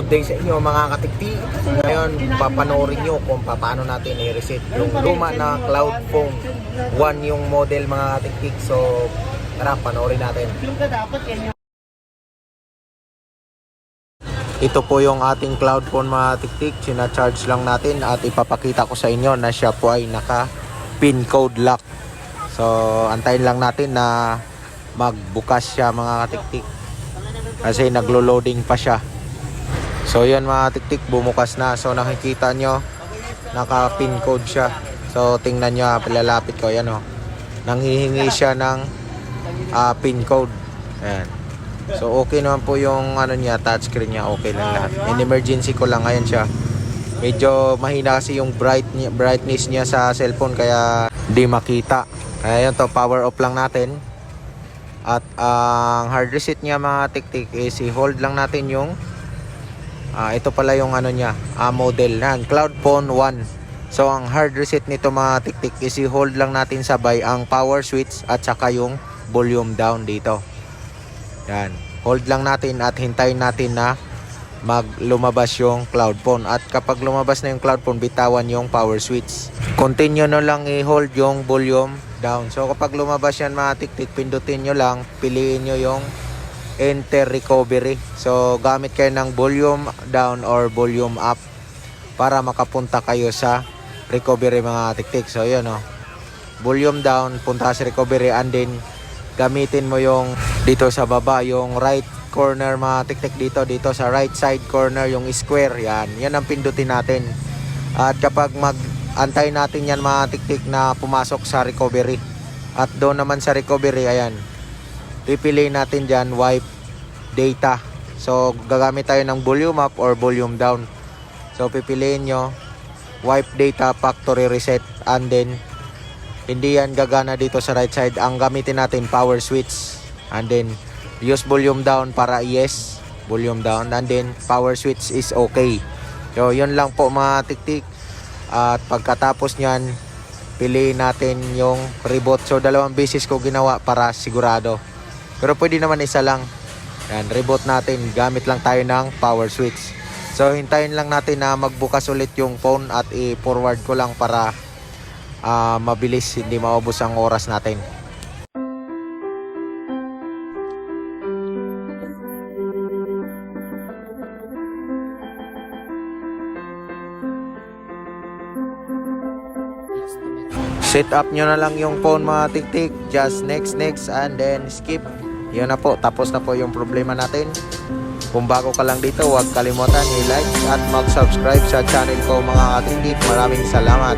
Good day sa inyo mga katikti. Ngayon, papanoorin nyo kung paano natin i-reset yung luma na Cloud Phone 1 yung model mga katikti. So, tara, panoorin natin. Ito po yung ating Cloud Phone mga katiktik. Sina-charge lang natin at ipapakita ko sa inyo na siya po ay naka-pin code lock. So, antayin lang natin na magbukas siya mga katiktik. Kasi naglo-loading pa siya. So yan mga tiktik, bumukas na. So nakikita nyo, naka-pin code siya. So tingnan nyo, palalapit ko, yan o. Nanghihingi siya ng pin code. Ayan. So okay naman po yung ano niya, touchscreen niya, okay lang lahat. In emergency ko lang, ayan siya. Medyo mahina kasi yung brightness niya sa cellphone kaya di makita. Kaya yun to, power off lang natin. At ang hard reset niya mga tiktik is i-hold lang natin yung ito pala yung ano niya, model na Cloud Phone 1. So ang hard reset nito mga tiktik is i-hold lang natin sabay ang power switch at saka yung volume down dito. Yan, hold lang natin at hintayin natin na lumabas yung Cloud Phone. At kapag lumabas na yung Cloud Phone, bitawan yung power switch. Continue na lang i-hold yung volume down. So kapag lumabas yan mga tiktik, pindutin nyo lang, piliin nyo yung enter recovery. So gamit kayo ng volume down or volume up para makapunta kayo sa recovery mga tiktik. So yun o, volume down, punta sa recovery, and then gamitin mo yung dito sa baba, yung right corner mga tiktik, dito sa right side corner, yung square, yan ang pindutin natin. At kapag antay natin yan mga tiktik na pumasok sa recovery, at doon naman sa recovery, ayan, pipiliin natin dyan wipe data. So gagamit tayo ng volume up or volume down. So pipiliin nyo wipe data factory reset, and then hindi yan gagana dito sa right side. Ang gamitin natin power switch, and then use volume down para yes, volume down, and then power switch is okay. So yun lang po mga tiktik. At pagkatapos nyan, piliin natin yung reboot. So 2 beses ko ginawa para sigurado, pero pwede naman isa lang. Yan, reboot natin, gamit lang tayo ng power switch. So hintayin lang natin na magbukas ulit yung phone at i-forward ko lang para mabilis, hindi maubos ang oras natin. Set up nyo na lang yung phone mga tiktik. Just next and then skip. Yun na po, tapos na po yung problema natin. Kung bago ka lang dito, huwag kalimutan i-like at mag-subscribe sa channel ko mga tiktik. Maraming salamat.